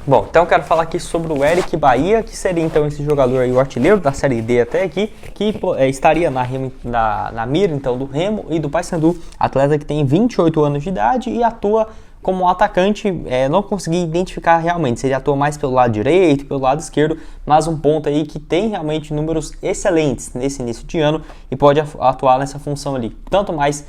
Bom, então eu quero falar aqui sobre o Eric Bailla, que seria então esse jogador aí, o artilheiro da Série D até aqui, que estaria na mira então do Remo e do Paysandu, atleta que tem 28 anos de idade e atua como atacante. Não consegui identificar realmente se ele atua mais pelo lado direito, pelo lado esquerdo, mas um ponto aí que tem realmente números excelentes nesse início de ano e pode atuar nessa função ali, tanto mais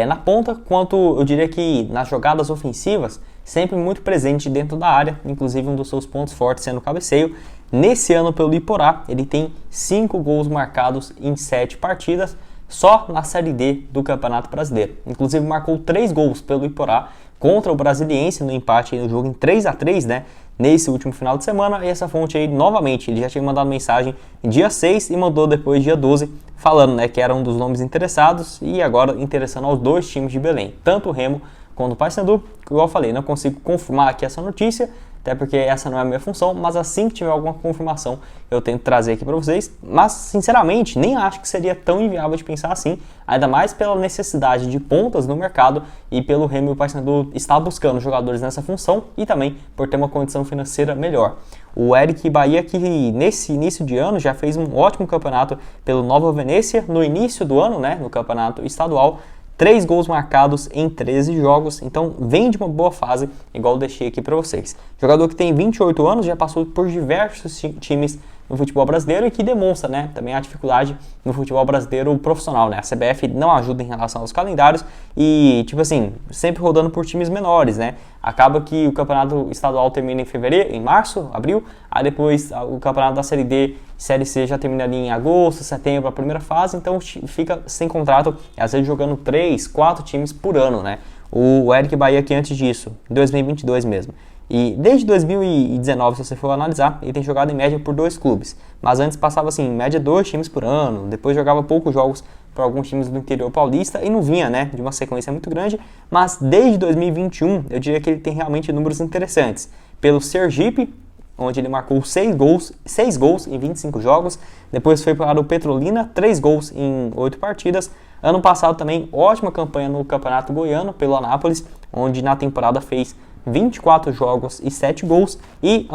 na ponta, quanto eu diria que nas jogadas ofensivas, sempre muito presente dentro da área, inclusive um dos seus pontos fortes sendo o cabeceio. Nesse ano pelo Iporá, ele tem 5 gols marcados em 7 partidas, só na Série D do Campeonato Brasileiro. Inclusive marcou 3 gols pelo Iporá contra o Brasiliense no empate no jogo em 3-3, né? Nesse último final de semana, e essa fonte aí, novamente, ele já tinha mandado mensagem em dia 6 e mandou depois dia 12, falando, né, que era um dos nomes interessados e agora interessando aos 2 times de Belém, tanto o Remo quanto o Paysandu. Igual eu falei, não consigo confirmar aqui essa notícia, até porque essa não é a minha função, mas assim que tiver alguma confirmação eu tento trazer aqui para vocês. Mas sinceramente nem acho que seria tão inviável de pensar assim, ainda mais pela necessidade de pontas no mercado e pelo Remo e o Paysandu estar buscando jogadores nessa função e também por ter uma condição financeira melhor. O Eric Bailla, que nesse início de ano já fez um ótimo campeonato pelo Nova Venécia no início do ano, né, no campeonato estadual, 3 gols marcados em 13 jogos, então vem de uma boa fase, igual eu deixei aqui para vocês. Jogador que tem 28 anos, já passou por diversos times no futebol brasileiro e que demonstra, né, também a dificuldade no futebol brasileiro profissional, né? A CBF não ajuda em relação aos calendários e, tipo assim, sempre rodando por times menores, né? Acaba que o campeonato estadual termina em fevereiro, em março, abril, aí depois o campeonato da Série D, Série C já termina ali em agosto, setembro, a primeira fase, então fica sem contrato, às vezes jogando 3, 4 times por ano, né? O Eric Bailla aqui antes disso, em 2022 mesmo. E desde 2019, se você for analisar, ele tem jogado em média por 2 clubes. Mas antes passava assim, em média 2 times por ano, depois jogava poucos jogos para alguns times do interior paulista e não vinha, né, de uma sequência muito grande. Mas desde 2021, eu diria que ele tem realmente números interessantes. Pelo Sergipe, onde ele marcou 6 gols em 25 jogos. Depois foi para o Petrolina, 3 gols em 8 partidas. Ano passado também, ótima campanha no Campeonato Goiano, pelo Anápolis, onde na temporada fez 24 jogos e 7 gols. E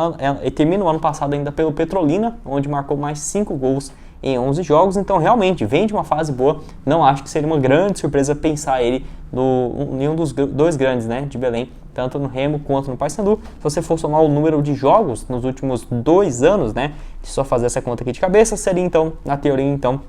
termina o ano passado ainda pelo Petrolina, onde marcou mais 5 gols em 11 jogos. Então realmente vem de uma fase boa. Não acho que seria uma grande surpresa pensar ele em um dos 2 grandes, né, de Belém, tanto no Remo quanto no Paysandu. Se você for somar o número de jogos nos últimos 2 anos, né, de só fazer essa conta aqui de cabeça, seria então, na teoria, então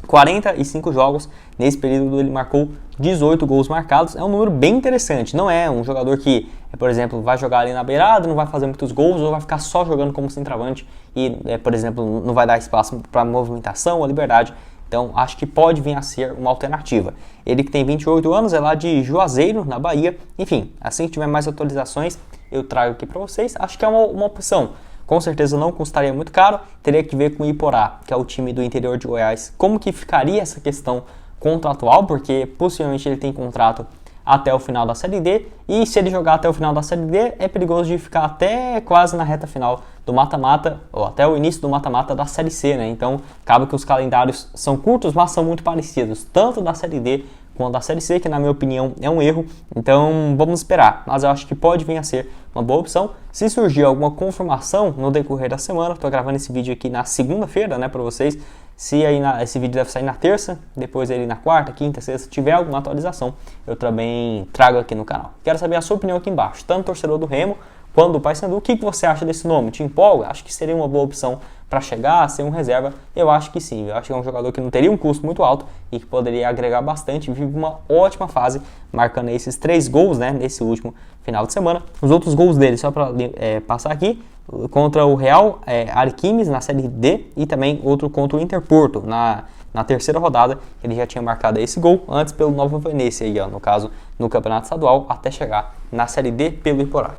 45 jogos. Nesse período ele marcou 18 gols marcados. É um número bem interessante. Não é um jogador que, por exemplo, vai jogar ali na beirada, não vai fazer muitos gols, ou vai ficar só jogando como centroavante e, por exemplo, não vai dar espaço para movimentação ou liberdade. Então acho que pode vir a ser uma alternativa. Ele que tem 28 anos, é lá de Juazeiro, na Bahia. Enfim, assim que tiver mais atualizações eu trago aqui para vocês. Acho que é uma opção. Com certeza não custaria muito caro, teria que ver com o Iporá, que é o time do interior de Goiás, como que ficaria essa questão contratual, porque possivelmente ele tem contrato até o final da Série D, e se ele jogar até o final da Série D, é perigoso de ficar até quase na reta final do mata-mata, ou até o início do mata-mata da Série C, né? Então, acaba que os calendários são curtos, mas são muito parecidos, tanto da Série D quanto da Série C, que na minha opinião é um erro. Então vamos esperar, mas eu acho que pode vir a ser uma boa opção. Se surgir alguma confirmação no decorrer da semana, estou gravando esse vídeo aqui na segunda-feira, né, para vocês. Se aí esse vídeo deve sair na terça, depois ele na quarta, quinta, sexta, tiver alguma atualização, eu também trago aqui no canal. Quero saber a sua opinião aqui embaixo, tanto torcedor do Remo quanto do Paysandu. O que você acha desse nome? Te empolga? Acho que seria uma boa opção para chegar a ser um reserva? Eu acho que sim. Eu acho que é um jogador que não teria um custo muito alto e que poderia agregar bastante. Vive uma ótima fase, marcando esses 3 gols, né, nesse último final de semana. Os outros gols dele, só para passar aqui, contra o Real Ariquemes na Série D e também outro contra o Interporto na terceira rodada. Ele já tinha marcado esse gol antes pelo Nova Venécia, aí, ó, no caso no Campeonato Estadual, até chegar na Série D pelo Iporá.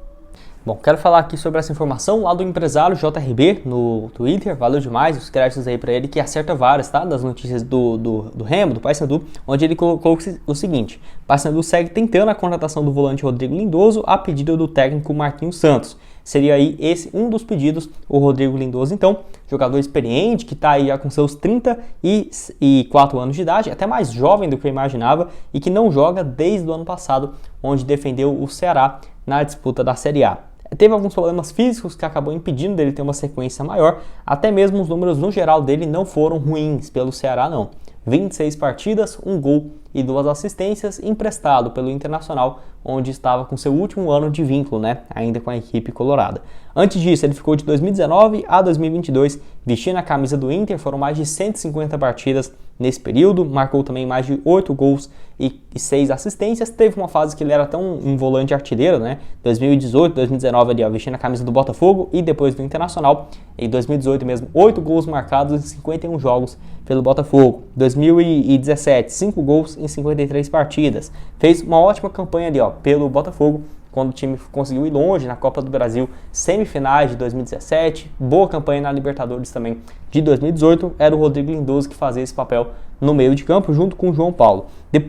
Bom, quero falar aqui sobre essa informação lá do empresário JRB no Twitter. Valeu demais, os créditos aí para ele, que acerta várias, tá? Das notícias do Remo, do Paysandu, onde ele colocou o seguinte: Paysandu segue tentando a contratação do volante Rodrigo Lindoso a pedido do técnico Marquinhos Santos. Seria aí esse um dos pedidos, o Rodrigo Lindoso, então, jogador experiente, que está aí já com seus 34 anos de idade, até mais jovem do que eu imaginava, e que não joga desde o ano passado, onde defendeu o Ceará na disputa da Série A. Teve alguns problemas físicos que acabou impedindo dele ter uma sequência maior, até mesmo os números no geral dele não foram ruins pelo Ceará não. 26 partidas, 1 gol e 2 assistências, emprestado pelo Internacional, onde estava com seu último ano de vínculo, né, ainda com a equipe colorada. Antes disso, ele ficou de 2019 a 2022 vestindo a camisa do Inter, foram mais de 150 partidas nesse período, marcou também mais de 8 gols e 6 assistências. Teve uma fase que ele era tão um volante artilheiro, né, 2018, 2019 ali, ó, vestindo a camisa do Botafogo e depois do Internacional. Em 2018 mesmo, 8 gols marcados em 51 jogos pelo Botafogo. 2017, 5 gols em 53 partidas. Fez uma ótima campanha ali, ó, pelo Botafogo, quando o time conseguiu ir longe na Copa do Brasil, semifinais de 2017, boa campanha na Libertadores também de 2018, era o Rodrigo Lindoso que fazia esse papel no meio de campo, junto com o João Paulo.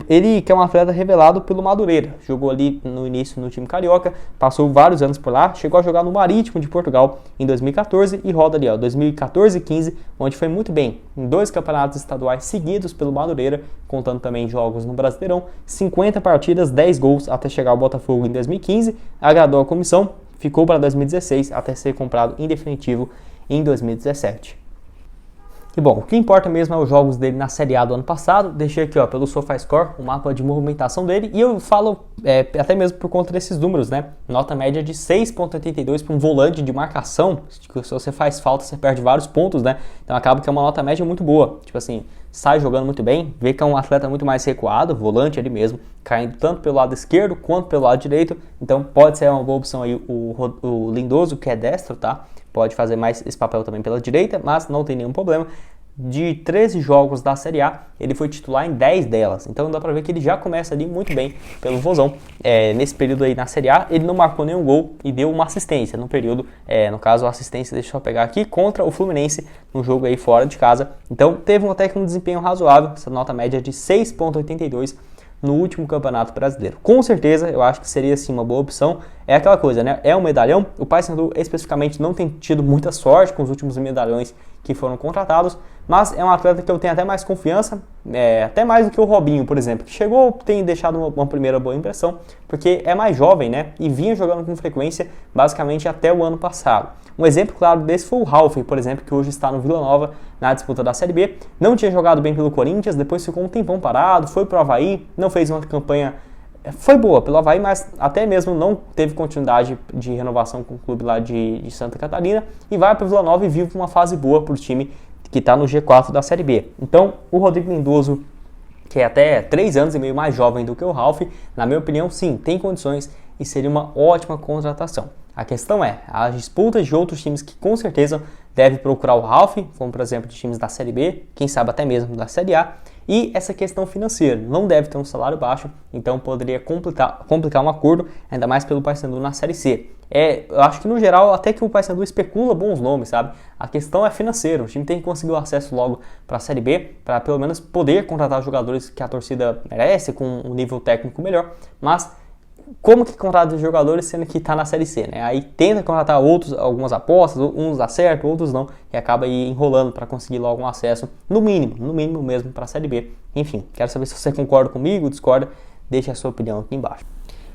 Ele que é um atleta revelado pelo Madureira, jogou ali no início no time carioca, passou vários anos por lá, chegou a jogar no Marítimo de Portugal em 2014 e roda ali, ó, 2014 e 15, onde foi muito bem em 2 campeonatos estaduais seguidos pelo Madureira, contando também jogos no Brasileirão, 50 partidas, 10 gols até chegar ao Botafogo em 2015, agradou a comissão, ficou para 2016 até ser comprado em definitivo em 2017. E bom, o que importa mesmo é os jogos dele na Série A do ano passado. Deixei aqui, ó, pelo SofaScore o mapa de movimentação dele e eu falo até mesmo por conta desses números, né? Nota média de 6,82 para um volante de marcação. Se você faz falta, você perde vários pontos, né? Então acaba que é uma nota média muito boa. Tipo assim, sai jogando muito bem, vê que é um atleta muito mais recuado, volante ali mesmo, caindo tanto pelo lado esquerdo quanto pelo lado direito. Então pode ser uma boa opção aí o Lindoso, que é destro, tá? Pode fazer mais esse papel também pela direita, mas não tem nenhum problema. De 13 jogos da Série A, ele foi titular em 10 delas. Então dá pra ver que ele já começa ali muito bem pelo Vozão. Nesse período aí na Série A, ele não marcou nenhum gol e deu uma assistência no período. No caso, a assistência, deixa eu pegar aqui, contra o Fluminense, no jogo aí fora de casa. Então teve até que um desempenho razoável, essa nota média de 6,82 no último Campeonato Brasileiro. Com certeza, eu acho que seria sim uma boa opção. É aquela coisa, né? É um medalhão. O Paysandu especificamente não tem tido muita sorte com os últimos medalhões que foram contratados, mas é um atleta que eu tenho até mais confiança, até mais do que o Robinho, por exemplo, que chegou, tem deixado uma primeira boa impressão, porque é mais jovem, né? E vinha jogando com frequência basicamente até o ano passado. Um exemplo claro desse foi o Ralf, por exemplo, que hoje está no Vila Nova na disputa da Série B. Não tinha jogado bem pelo Corinthians, depois ficou um tempão parado, foi pro Avaí, não fez uma campanha, foi boa pelo Avaí, mas até mesmo não teve continuidade de renovação com o clube lá de Santa Catarina e vai para o Vila Nova e vive uma fase boa para o time que está no G4 da Série B. Então, o Rodrigo Lindoso, que é até 3 anos e meio mais jovem do que o Ralf, na minha opinião, sim, tem condições e seria uma ótima contratação. A questão é, as disputas de outros times que com certeza devem procurar o Ralf, como por exemplo de times da Série B, quem sabe até mesmo da Série A, e essa questão financeira, não deve ter um salário baixo, então poderia complicar um acordo, ainda mais pelo Paysandu na Série C. Eu acho que no geral até que o Paysandu especula bons nomes, sabe? A questão é financeira, o time tem que conseguir o acesso logo para a Série B, para pelo menos poder contratar jogadores que a torcida merece, com um nível técnico melhor, mas como que contrata os jogadores sendo que está na Série C, né? Aí tenta contratar algumas apostas, uns dá certo, outros não, e acaba aí enrolando para conseguir logo um acesso, no mínimo mesmo para a Série B. Enfim, quero saber se você concorda comigo, discorda, deixe a sua opinião aqui embaixo.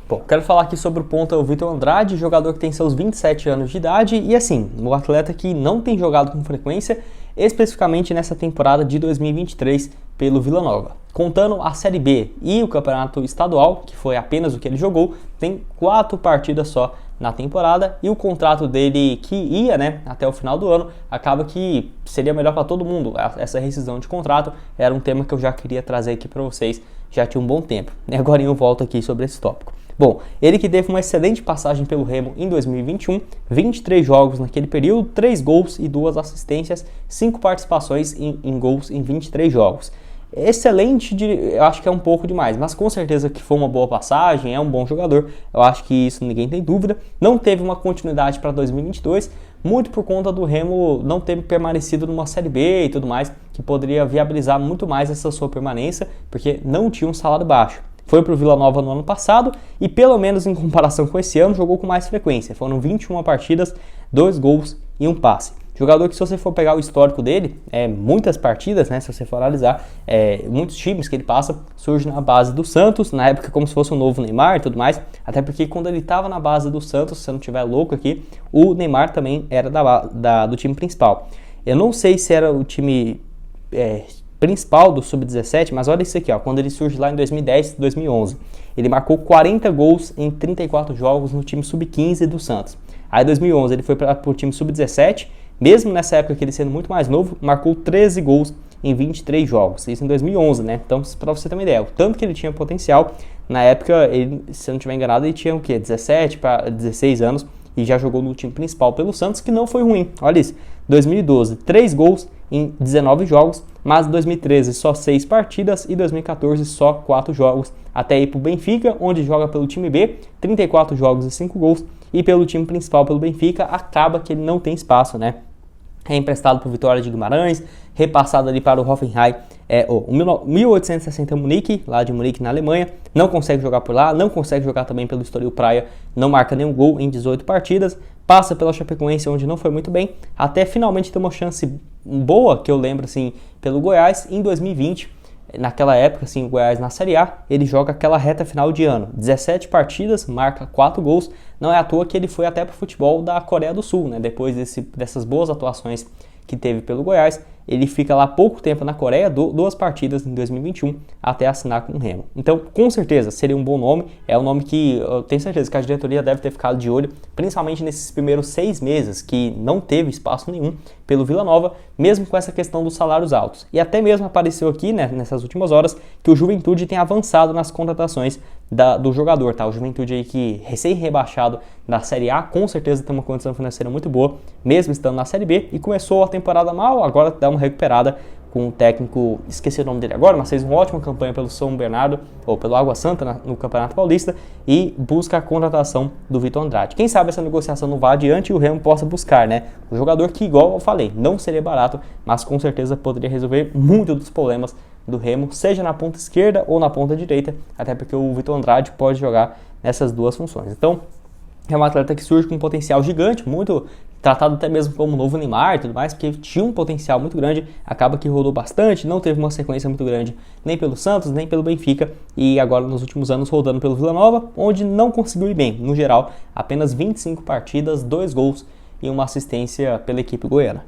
Bom, quero falar aqui sobre o ponta Vitor Andrade, jogador que tem seus 27 anos de idade e assim, um atleta que não tem jogado com frequência, especificamente nessa temporada de 2023 pelo Vila Nova. Contando a Série B e o Campeonato Estadual, que foi apenas o que ele jogou, tem 4 partidas só na temporada e o contrato dele que ia, né, até o final do ano, acaba que seria melhor para todo mundo. Essa rescisão de contrato era um tema que eu já queria trazer aqui para vocês já tinha um bom tempo. E agora eu volto aqui sobre esse tópico. Bom, ele que teve uma excelente passagem pelo Remo em 2021, 23 jogos naquele período, 3 gols e 2 assistências, 5 participações em gols em 23 jogos. Excelente, eu acho que é um pouco demais, mas com certeza que foi uma boa passagem, é um bom jogador, eu acho que isso ninguém tem dúvida. Não teve uma continuidade para 2022, muito por conta do Remo não ter permanecido numa Série B e tudo mais, que poderia viabilizar muito mais essa sua permanência, porque não tinha um salário baixo. Foi para o Vila Nova no ano passado e, pelo menos em comparação com esse ano, jogou com mais frequência. Foram 21 partidas, 2 gols e 1 passe. Jogador que, se você for pegar o histórico dele, muitas partidas, né, se você for analisar, muitos times que ele passa surgem na base do Santos, na época como se fosse um novo Neymar e tudo mais, até porque quando ele estava na base do Santos, se eu não estiver louco aqui, o Neymar também era do time principal. Eu não sei se era o time principal do Sub-17, mas olha isso aqui, ó, quando ele surge lá em 2010, 2011. Ele marcou 40 gols em 34 jogos no time Sub-15 do Santos. Aí em 2011 ele foi para o time Sub-17, mesmo nessa época que ele sendo muito mais novo, marcou 13 gols em 23 jogos. Isso em 2011, né? Então, para você ter uma ideia, o tanto que ele tinha potencial, na época, ele, se eu não estiver enganado, ele tinha o quê? 17 para 16 anos e já jogou no time principal pelo Santos, que não foi ruim. Olha isso, 2012, 3 gols em 19 jogos, mas em 2013 só 6 partidas e 2014 só 4 jogos, até ir para o Benfica, onde joga pelo time B, 34 jogos e 5 gols, e pelo time principal, pelo Benfica, acaba que ele não tem espaço, né? É emprestado para o Vitória de Guimarães, repassado ali para o Hoffenheim, o 1860 Munique, lá de Munique na Alemanha, não consegue jogar por lá, não consegue jogar também pelo Estoril Praia, não marca nenhum gol em 18 partidas, passa pela Chapecoense, onde não foi muito bem, até finalmente ter uma chance boa, que eu lembro assim, pelo Goiás, em 2020, naquela época, assim, o Goiás na Série A, ele joga aquela reta final de ano, 17 partidas, marca 4 gols, não é à toa que ele foi até para o futebol da Coreia do Sul, né? Depois dessas boas atuações que teve pelo Goiás, ele fica lá pouco tempo na Coreia, 2 partidas em 2021, até assinar com o Remo. Então, com certeza, seria um bom nome, é um nome que eu tenho certeza que a diretoria deve ter ficado de olho, principalmente nesses primeiros 6 meses, que não teve espaço nenhum pelo Vila Nova, mesmo com essa questão dos salários altos. E até mesmo apareceu aqui, né, nessas últimas horas, que o Juventude tem avançado nas contratações do jogador, tá? O Juventude aí que recém-rebaixado da Série A, com certeza tem uma condição financeira muito boa, mesmo estando na Série B, e começou a temporada mal, agora dá uma recuperada com o técnico, esqueci o nome dele agora, mas fez uma ótima campanha pelo São Bernardo, ou pelo Água Santa no Campeonato Paulista, e busca a contratação do Vitor Andrade. Quem sabe essa negociação não vá adiante e o Remo possa buscar, né? O jogador que, igual eu falei, não seria barato, mas com certeza poderia resolver muito dos problemas do Remo, seja na ponta esquerda ou na ponta direita, até porque o Vitor Andrade pode jogar nessas duas funções. Então, é um atleta que surge com um potencial gigante, muito tratado até mesmo como novo Neymar e tudo mais, porque tinha um potencial muito grande, acaba que rodou bastante, não teve uma sequência muito grande nem pelo Santos, nem pelo Benfica, e agora nos últimos anos rodando pelo Vila Nova, onde não conseguiu ir bem. No geral, apenas 25 partidas, 2 gols e uma assistência pela equipe goiana.